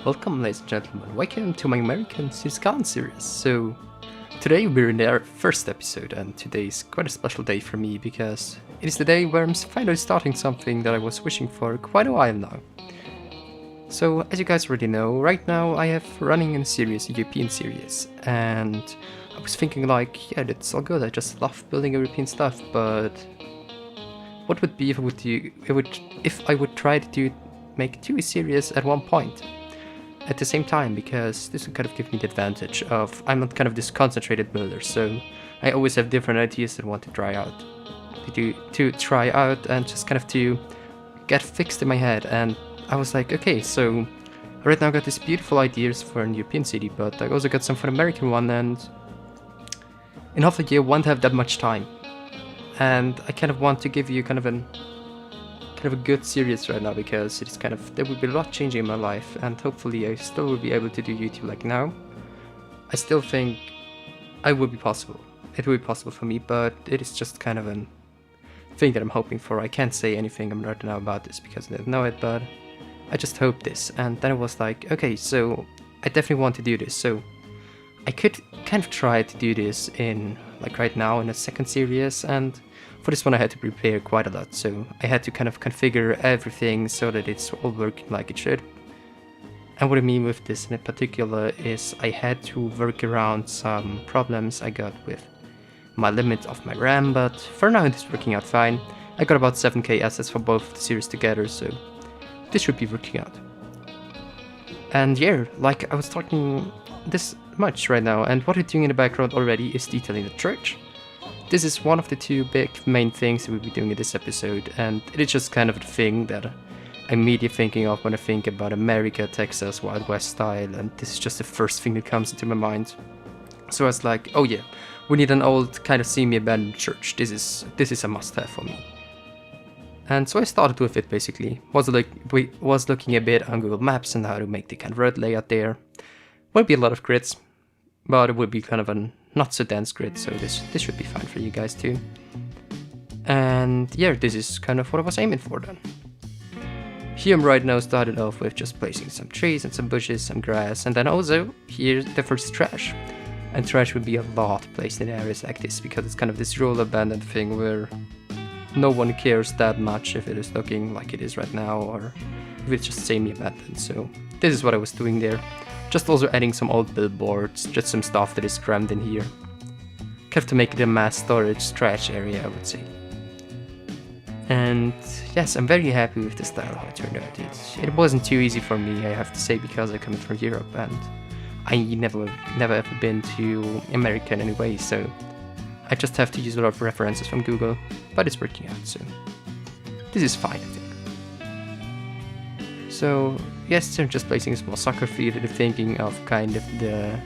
Welcome, ladies and gentlemen. Welcome to my American Skylines series. So, today we're in our first episode, and today is quite a special day for me because it is the day where I'm finally starting something that I was wishing for quite a while now. So, as you guys already know, right now I have running a series, a European series, and I was thinking like, yeah, that's all good. I just love building European stuff, but what would be if I would try to make two series at one point? At the same time, because this would kind of give me the advantage of I'm not kind of this concentrated builder, so I always have different ideas that I want to try out, to try out and just kind of to get fixed in my head. And I was like, okay, so right now I got these beautiful ideas for an European city, but I also got some for an American one, and in half a year I won't have that much time, and I kind of want to give you kind of a good series right now, because it's kind of, there will be a lot changing in my life, and hopefully I still will be able to do YouTube like now. I still think it will be possible for me, but it is just kind of a thing that I'm hoping for. I can't say anything right now about this because I don't know it, but I just hope this. And then I was like, okay, so I definitely want to do this, so I could kind of try to do this in like right now in a second series, and for this one I had to prepare quite a lot, so I had to kind of configure everything so that it's all working like it should. And what I mean with this in particular is I had to work around some problems I got with my limit of my RAM, but for now it's working out fine. I got about 7k assets for both the series together, so this should be working out. And yeah, like I was talking this much right now, and what we're doing in the background already is detailing the church. This is one of the two big main things we'll be doing in this episode, and it is just kind of the thing that I'm immediately thinking of when I think about America, Texas, Wild West style, and this is just the first thing that comes into my mind. So I was like, oh yeah, we need an old kind of semi-abandoned church. This is a must-have for me. And so I started with it basically. Was looking a bit on Google Maps and how to make the kind of road layout there. Will be a lot of grids, but it will be kind of a not so dense grid, so this should be fine for you guys too. And yeah, this is kind of what I was aiming for then. Here I'm right now started off with just placing some trees and some bushes, some grass, and then also here the first trash. And trash would be a lot placed in areas like this, because it's kind of this rural abandoned thing where no one cares that much if it is looking like it is right now or if it's just semi-abandoned. So this is what I was doing there. Just also adding some old billboards, just some stuff that is crammed in here. Kind of to make it a mass storage trash area, I would say. And yes, I'm very happy with the style how it turned out. It wasn't too easy for me, I have to say, because I come from Europe and I never ever been to America in any way, so I just have to use a lot of references from Google, but it's working out, so this is fine, I think. So yes, I'm just placing a small soccer field and thinking of kind of the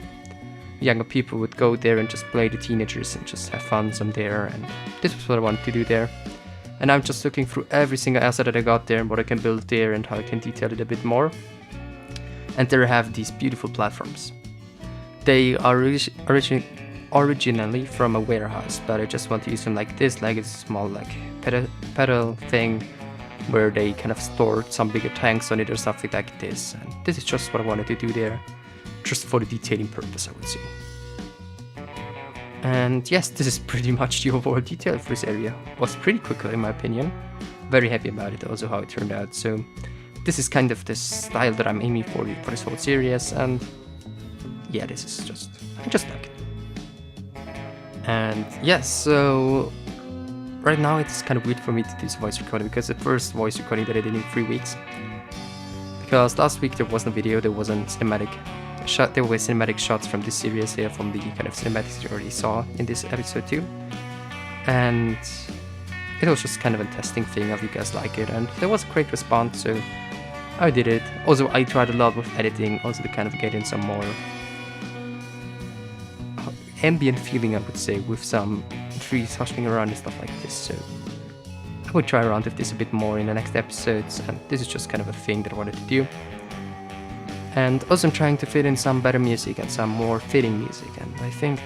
younger people would go there and just play the teenagers and just have fun some there, and this was what I wanted to do there. And I'm just looking through every single asset that I got there and what I can build there and how I can detail it a bit more. And there I have these beautiful platforms. They are originally from a warehouse, but I just want to use them like this, like a small like pedal thing, where they kind of stored some bigger tanks on it or something like this. And this is just what I wanted to do there, just for the detailing purpose, I would say. And yes, this is pretty much the overall detail for this area. Was pretty quick in my opinion. Very happy about it, also how it turned out. So this is kind of the style that I'm aiming for this whole series, and yeah, this is just, I just like it. And yes, so right now it's kind of weird for me to do this voice recording, because the first voice recording that I did in 3 weeks. Because last week there wasn't a video, there was a cinematic shot, there were cinematic shots from this series here, from the kind of cinematics you already saw in this episode too. And it was just kind of a testing thing of you guys like it, and there was a great response, so I did it. Also I tried a lot with editing, also to kind of get in some more ambient feeling, I would say, with some trees hushing around and stuff like this, so I would try around with this a bit more in the next episodes, and this is just kind of a thing that I wanted to do. And also I'm trying to fit in some better music and some more fitting music, and I think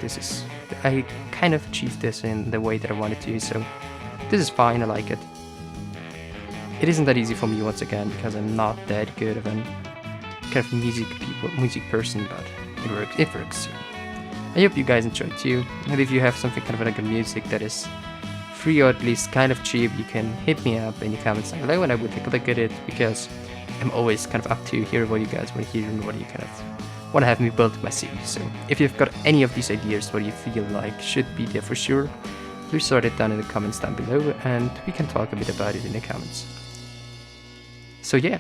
I kind of achieved this in the way that I wanted to, so this is fine, I like it. It isn't that easy for me once again, because I'm not that good of an kind of music person, but it works. So I hope you guys enjoy too. And if you have something kind of like a music that is free or at least kind of cheap, you can hit me up in the comments down below and I will take a look at it, because I'm always kind of up to hear what you guys want to hear and what you kind of want to have me build my series. So if you've got any of these ideas what you feel like should be there for sure, please write it down in the comments down below and we can talk a bit about it in the comments. So yeah,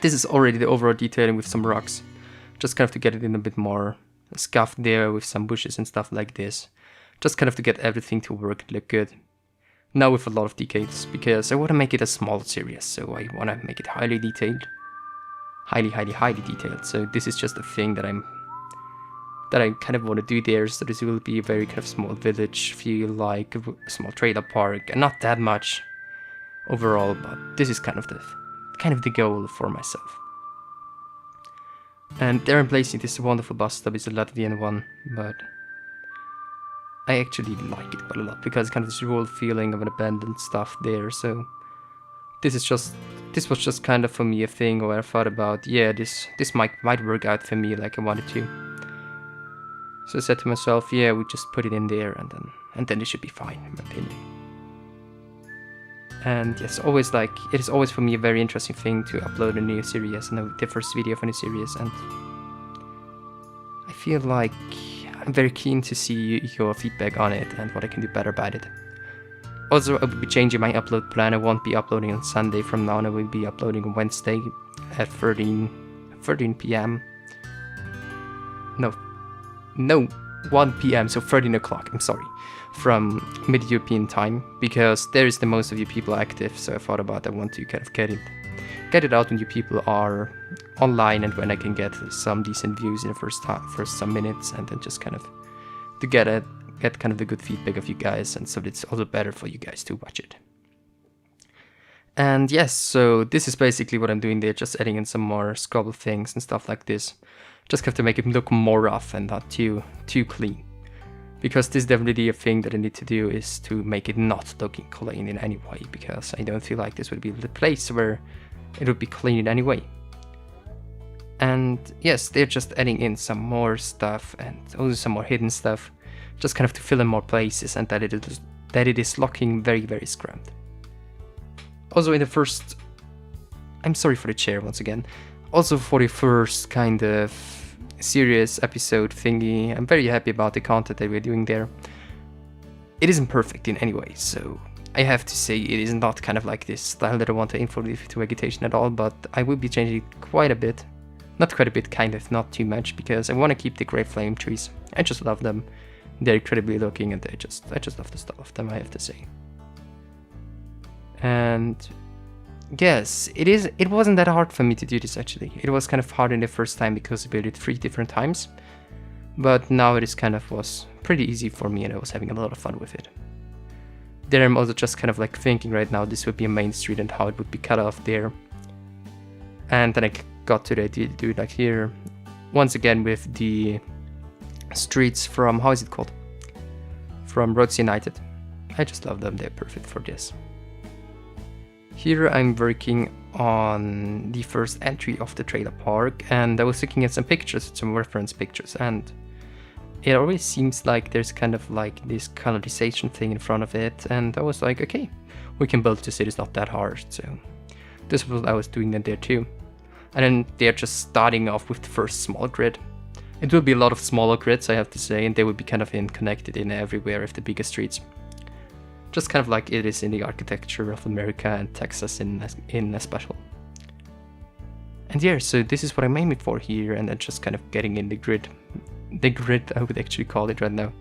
this is already the overall detailing with some rocks, just kind of to get it in a bit more scuffed there with some bushes and stuff like this, just kind of to get everything to work and look good. Now with a lot of details, because I want to make it a small series, so I want to make it highly detailed. Highly detailed. So this is just a thing that I kind of want to do there. So this will be a very kind of small village feel, like a small trailer park, and not that much overall, but this is kind of the goal for myself. And there I'm placing this wonderful bus stop. It's a Latvian one, but I actually like it quite a lot because it's kind of this rural feeling of an abandoned stuff there. So this was just kind of for me a thing where I thought about, yeah, this might work out for me like I wanted to. So I said to myself, yeah, we just put it in there and then it should be fine, in my opinion. And yes, it is always for me a very interesting thing to upload a new series and the first video of a new series, and I feel like I'm very keen to see your feedback on it and what I can do better about it. Also, I will be changing my upload plan. I won't be uploading on Sunday from now on. I will be uploading on Wednesday at 13 p.m. No, 1 p.m. so 13 o'clock, I'm sorry, from mid-European time, because there is the most of you people active. So I thought about I want to kind of get it out when you people are online and when I can get some decent views in the first some minutes, and then just kind of to get kind of the good feedback of you guys, and so it's also better for you guys to watch it. And yes, so this is basically what I'm doing there, just adding in some more scribble things and stuff like this. Just have to make it look more rough and not too clean. Because this is definitely a thing that I need to do, is to make it not looking clean in any way, because I don't feel like this would be the place where it would be clean in any way. And yes, they're just adding in some more stuff and also some more hidden stuff, just kind of to fill in more places, and that it is looking very scrubbed. Also in the first, I'm sorry for the chair once again, also for the first kind of serious episode thingy, I'm very happy about the content that we're doing there. It isn't perfect in any way, so I have to say it is not kind of like this style that I want to influence to vegetation at all, but I will be changing it quite a bit. Not quite a bit, kind of, not too much, because I want to keep the great flame trees. I just love them. They're incredibly looking, and I just love the style of them, I have to say. And yes, it wasn't that hard for me to do this actually. It was kind of hard in the first time because I built it 3 different times, but now it was pretty easy for me and I was having a lot of fun with it. There I'm also just kind of like thinking right now this would be a main street and how it would be cut off there. And then I got to the idea to do it like here, once again with the streets from, how is it called? From Roads United. I just love them, they're perfect for this. Here I'm working on the first entry of the trailer park, and I was looking at some pictures, some reference pictures, and it always seems like there's kind of like this colorization thing in front of it, and I was like, okay, we can build this, it is not that hard. So this was what I was doing then there too. And then they're just starting off with the first small grid. It will be a lot of smaller grids, I have to say, and they will be kind of connected in everywhere of the bigger streets. Just kind of like it is in the architecture of America and Texas in special. And yeah, so this is what I'm aiming for here, and then just kind of getting in the grid I would actually call it right now,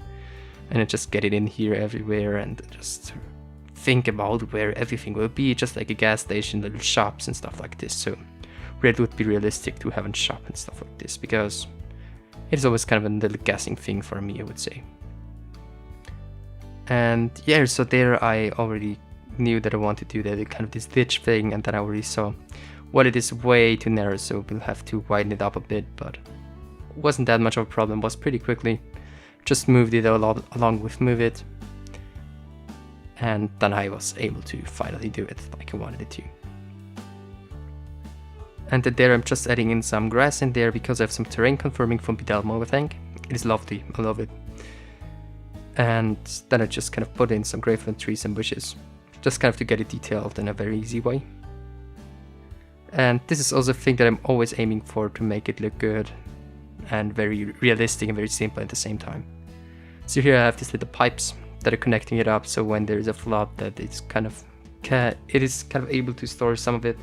and then just get it in here everywhere and just think about where everything will be, just like a gas station, little shops and stuff like this. So where it would be realistic to have a shop and stuff like this, because it's always kind of a little guessing thing for me, I would say. And yeah, so there I already knew that I wanted to do that kind of this ditch thing, and then I already saw what it is way too narrow, so we'll have to widen it up a bit, but it wasn't that much of a problem, was pretty quickly. Just moved it along with Move It, and then I was able to finally do it like I wanted it to. And then there I'm just adding in some grass in there because I have some terrain confirming from Pidelmo, I think. It is lovely, I love it. And then I just kind of put in some graveland trees and bushes, just kind of to get it detailed in a very easy way. And this is also a thing that I'm always aiming for, to make it look good and very realistic and very simple at the same time. So here I have these little pipes that are connecting it up, so when there is a flood that it is kind of able to store some of it,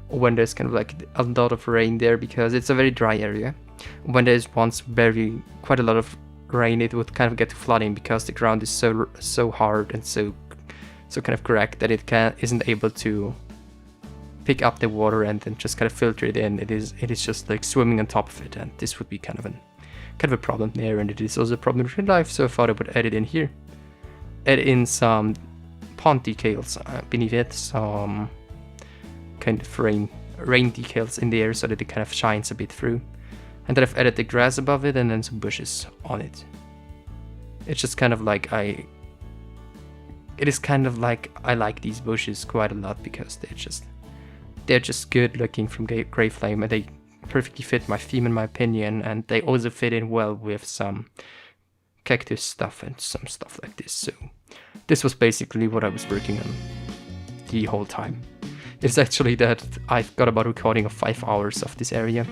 or when there's kind of like a lot of rain there, because it's a very dry area. When there's quite a lot of rain, it would kind of get to flooding because the ground is so hard and so kind of correct that it isn't able to pick up the water and then just kind of filter it in. It is just like swimming on top of it, and this would be kind of a problem there, and it is also a problem in real life. So I thought I would add it in here, add in some pond decals beneath it, some kind of rain decals in the air so that it kind of shines a bit through. And then I've added the grass above it and then some bushes on it. It's just kind of like I like these bushes quite a lot because they're just good looking from Grey Flame, and they perfectly fit my theme in my opinion, and they also fit in well with some cactus stuff and some stuff like this. So this was basically what I was working on the whole time. It's actually that I've got about a recording of 5 hours of this area.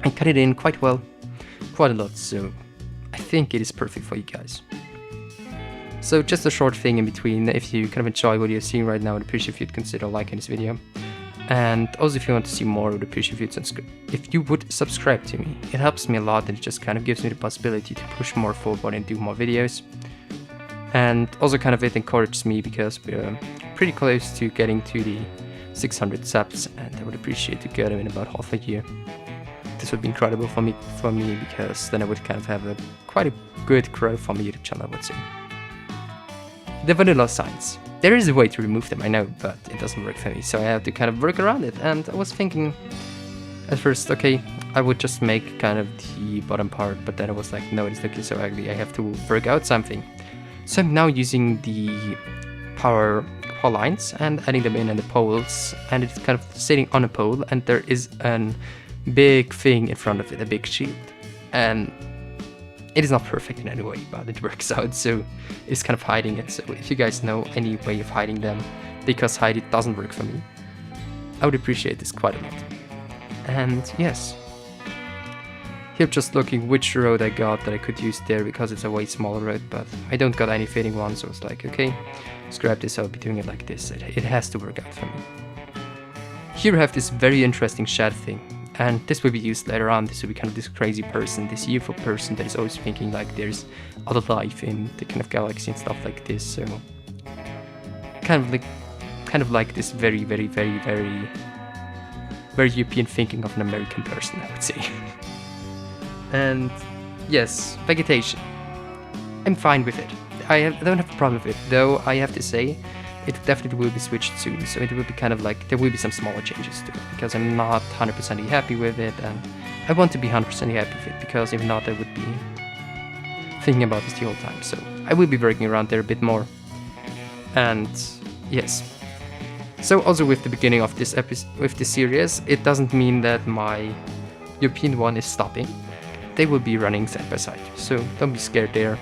I cut it in quite well, quite a lot, so I think it is perfect for you guys. So just a short thing in between, if you kind of enjoy what you're seeing right now, I'd appreciate if you'd consider liking this video. And also if you want to see more, I would appreciate if you would subscribe to me. It helps me a lot, and it just kind of gives me the possibility to push more forward and do more videos. And also kind of it encourages me because we're pretty close to getting to the 600 subs, and I would appreciate to get them in about half a year. This would be incredible for me because then I would kind of have quite a good growth on the YouTube channel, I would say. The vanilla signs. There is a way to remove them, I know, but it doesn't work for me, so I have to kind of work around it. And I was thinking at first, okay, I would just make kind of the bottom part, but then I was like, no, it's looking so ugly, I have to work out something. So I'm now using the power lines and adding them in the poles, and it's kind of sitting on a pole, and there is a big thing in front of it, a big shield. And it is not perfect in any way, but it works out, so it's kind of hiding it. So if you guys know any way of hiding them, because hide it doesn't work for me, I would appreciate this quite a lot. And yes, here just looking which road I got that I could use there, because it's a way smaller road, but I don't got any fitting one, so it's like, okay, let's grab this, I'll be doing it like this, it has to work out for me. Here I have this very interesting shed thing, and this will be used later on. This will be kind of this crazy person, this UFO person that is always thinking like there's other life in the kind of galaxy and stuff like this, so kind of like this very European thinking of an American person, I would say. And yes, vegetation, I'm fine with it. I don't have a problem with it, though I have to say it definitely will be switched soon, so it will be kind of like, there will be some smaller changes to it, because I'm not 100% happy with it, and I want to be 100% happy with it, because if not, I would be thinking about this the whole time, so I will be working around there a bit more. And yes, so also with the beginning of this series, it doesn't mean that my European one is stopping. They will be running side by side, so don't be scared there.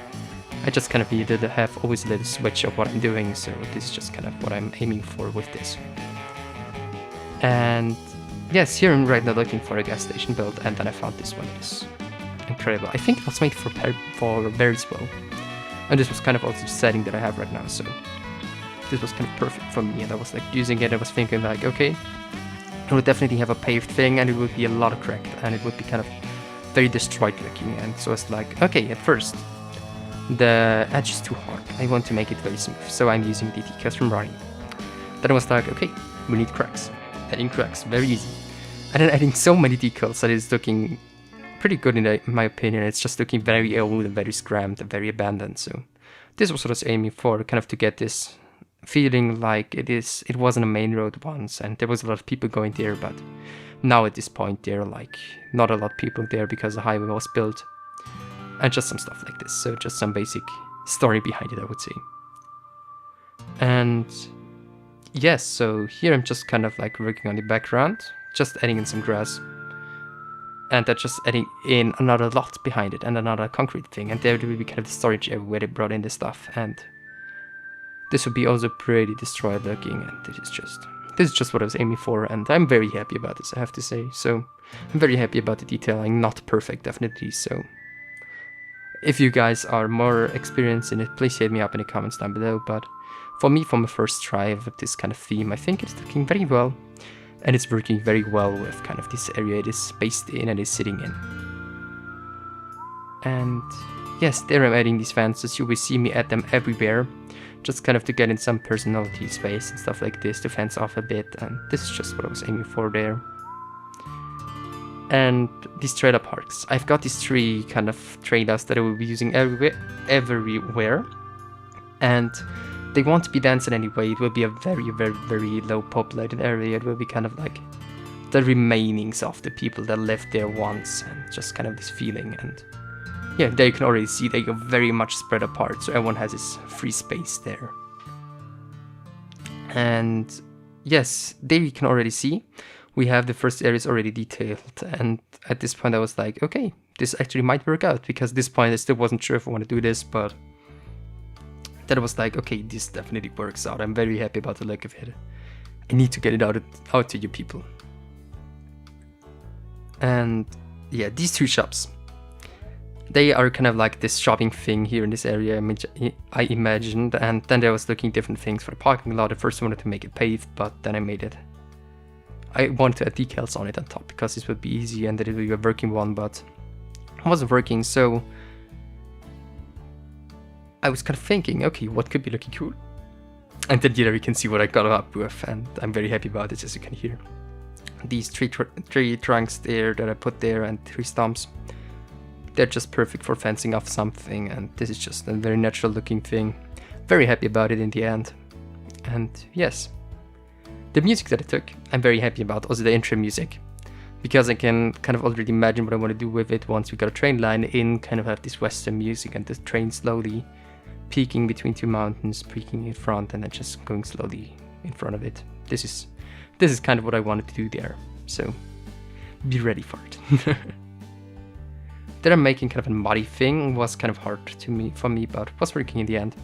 I just kind of needed to have always a little switch of what I'm doing, so this is just kind of what I'm aiming for with this. And yes, here I'm right now looking for a gas station build, and then I found this one. It's incredible. I think it was made for berries well, and this was kind of also the setting that I have right now, so this was kind of perfect for me. And I was like using it, I was thinking like, okay, it would definitely have a paved thing, and it would be a lot of cracked, and it would be kind of very destroyed looking. And so it's like, okay, at first the edge is too hard, I want to make it very smooth, so I'm using the decals from Ryan. Then I was like, okay, we need cracks. Adding cracks, very easy. And then adding so many decals that it's looking pretty good in my opinion. It's just looking very old and very scrammed and very abandoned. So this was what I was aiming for, kind of to get this feeling like it wasn't a main road once, and there was a lot of people going there, but now at this point there are like not a lot of people there because the highway was built. And just some stuff like this, so just some basic story behind it, I would say. And yes, so here I'm just kind of like working on the background, just adding in some grass. And then just adding in another lot behind it and another concrete thing. And there will be kind of the storage area where they brought in the stuff. And this would be also pretty destroyed looking. And this is just what I was aiming for. And I'm very happy about this, I have to say. So I'm very happy about the detailing. Not perfect, definitely. So if you guys are more experienced in it, please hit me up in the comments down below. But for me, for my first try with this kind of theme, I think it's looking very well. And it's working very well with kind of this area it is based in and is sitting in. And yes, there I'm adding these fences. You will see me add them everywhere, just kind of to get in some personality space and stuff like this to fence off a bit. And this is just what I was aiming for there. And these trailer parks. I've got these 3 kind of trailers that I will be using everywhere. And they won't be dancing anyway. It will be a very, very, very low populated area. It will be kind of like the remainings of the people that lived there once, and just kind of this feeling. And yeah, there you can already see they are very much spread apart, so everyone has this free space there. And yes, there you can already see we have the first areas already detailed. And at this point I was like, okay, this actually might work out, because at this point I still wasn't sure if I want to do this, but that was like, okay, this definitely works out. I'm very happy about the look of it. I need to get it out to you people. And yeah, these 2 shops, they are kind of like this shopping thing here in this area I imagined. And then I was looking at different things for the parking lot. At first I wanted to make it paved, but then I wanted to add decals on it on top, because this would be easy and that it would be a working one, but it wasn't working. So I was kind of thinking, okay, what could be looking cool? And then here you can see what I got up with, and I'm very happy about it, as you can hear. These three trunks there that I put there and 3 stumps, they're just perfect for fencing off something, and this is just a very natural looking thing. Very happy about it in the end. And yes, the music that I took, I'm very happy about, also the intro music. Because I can kind of already imagine what I want to do with it once we got a train line in, kind of have this western music and the train slowly peaking between 2 mountains, peaking in front and then just going slowly in front of it. This is kind of what I wanted to do there, so be ready for it. That I'm making kind of a muddy thing was kind of hard for me, but was working in the end.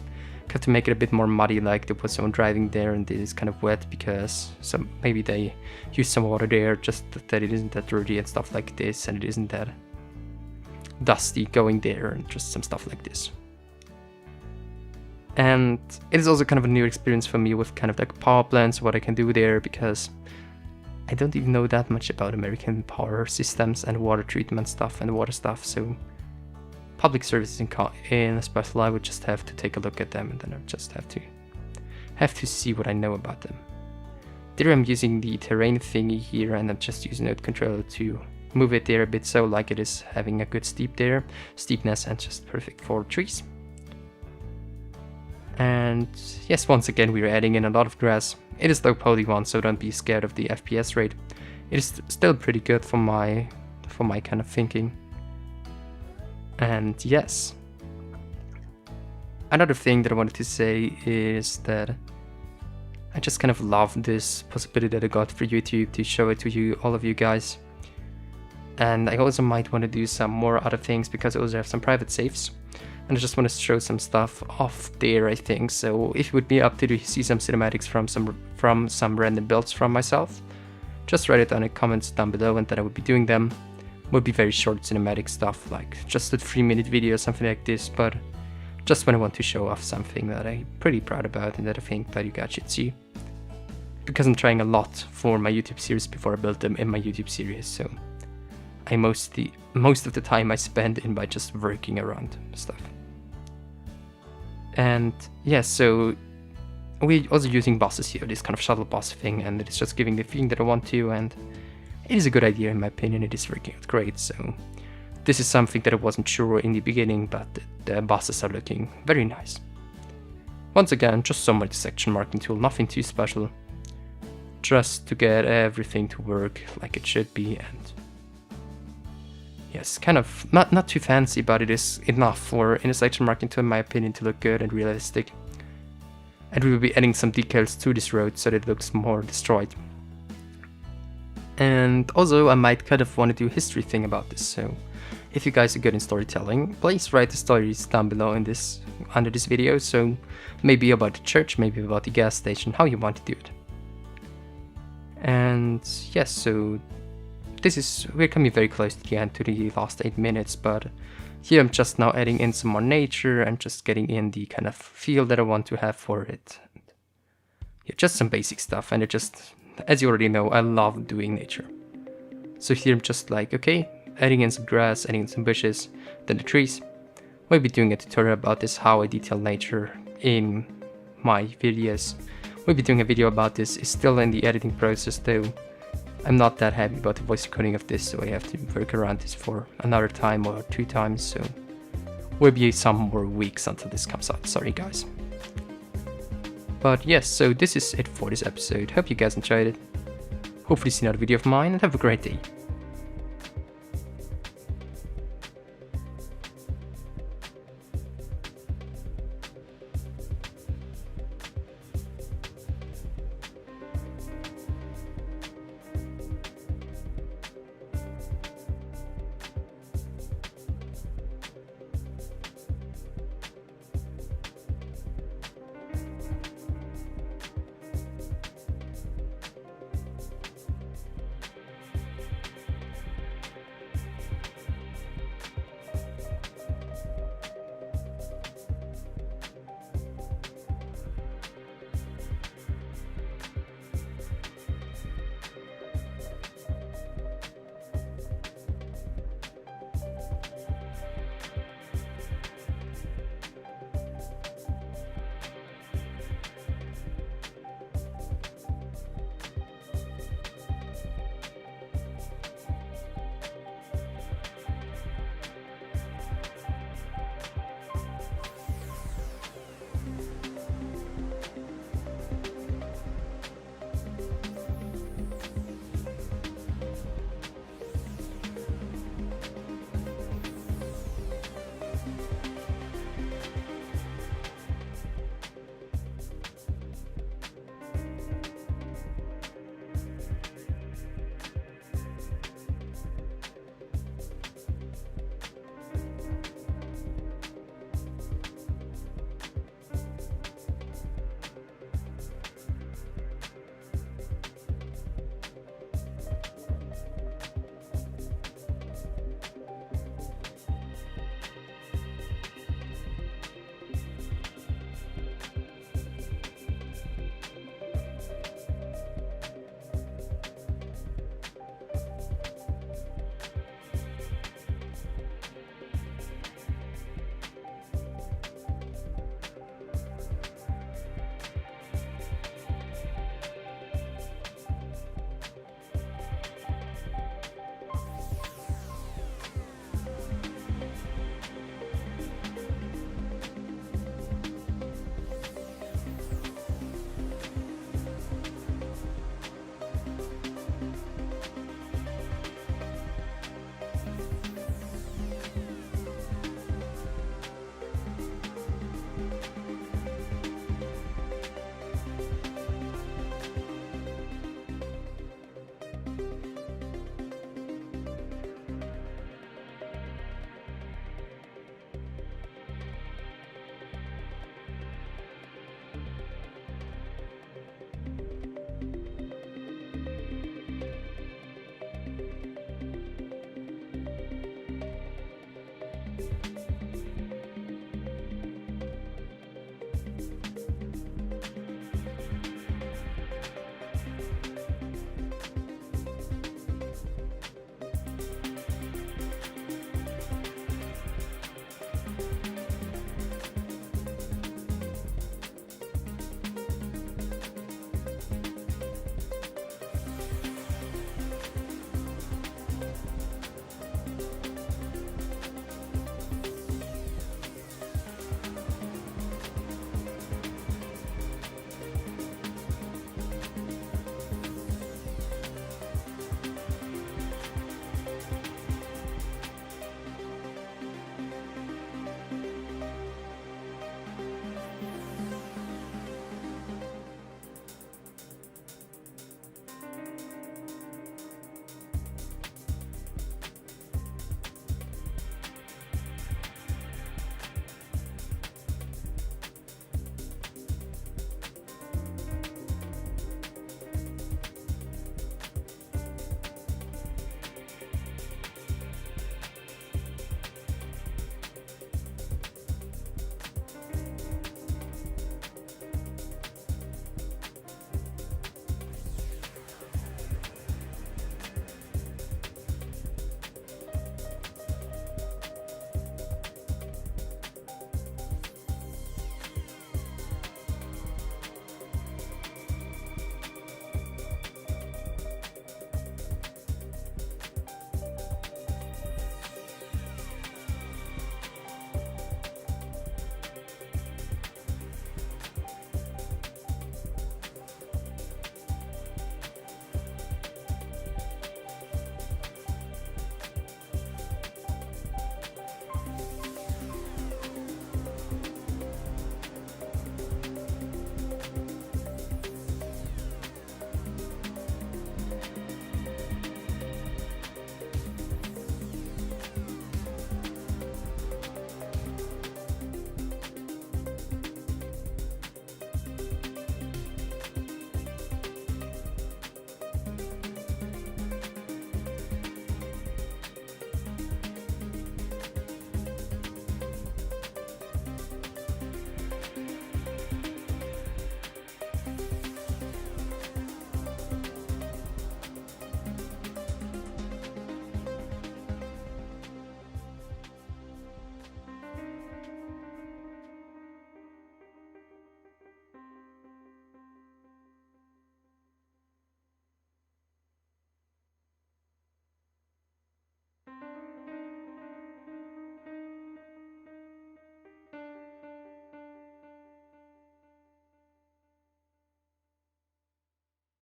Have to make it a bit more muddy, like there was someone driving there and it is kind of wet because maybe they use some water there, just that it isn't that dirty and stuff like this, and it isn't that dusty going there and just some stuff like this. And it is also kind of a new experience for me with kind of like power plants, what I can do there, because I don't even know that much about American power systems and water treatment stuff and water stuff, so public services in especially, I would just have to take a look at them, and then I would just have to see what I know about them. There I'm using the terrain thingy here, and I'm just using node controller to move it there a bit, so like it is having a good steepness and just perfect for trees. And yes, once again we're adding in a lot of grass. It is low poly one, so don't be scared of the FPS rate. It is still pretty good for my kind of thinking. And yes, another thing that I wanted to say is that I just kind of love this possibility that I got for YouTube to show it to you, all of you guys. And I also might want to do some more other things, because I also have some private saves. And I just want to show some stuff off there, I think. So if it would be up to see some cinematics from some random builds from myself, just write it down in the comments down below, and then I would be doing them. Would be very short cinematic stuff, like just a 3-minute video or something like this, but just when I want to show off something that I'm pretty proud about and that I think that you guys should see. Because I'm trying a lot for my YouTube series before I build them in my YouTube series, so I most of the time I spend in by just working around stuff. And yeah, so we're also using bosses here, this kind of shuttle boss thing, and it's just giving the feeling that I want to, and it is a good idea in my opinion. It is working out great. So this is something that I wasn't sure in the beginning, but the bosses are looking very nice. Once again, just some section marking tool, nothing too special, just to get everything to work like it should be. And yes, kind of not too fancy, but it is enough for intersection marking tool in my opinion to look good and realistic. And we will be adding some decals to this road so that it looks more destroyed. And also I might kind of want to do a history thing about this, so if you guys are good in storytelling, please write the stories down below in this under this video, so maybe about the church, maybe about the gas station, how you want to do it. And yes, so we're coming very close to the end, to the last 8 minutes, but here I'm just now adding in some more nature and just getting in the kind of feel that I want to have for it. Yeah, just some basic stuff, and it just, as you already know, I love doing nature. So here I'm just like, okay, adding in some grass, adding in some bushes, then the trees. We'll be doing a tutorial about this, how I detail nature in my videos. We'll be doing a video about this. It's still in the editing process though. I'm not that happy about the voice recording of this, so I have to work around this for another time or 2 times, so will be some more weeks until this comes out. Sorry guys. But yes, so this is it for this episode. Hope you guys enjoyed it. Hopefully see another video of mine, and have a great day.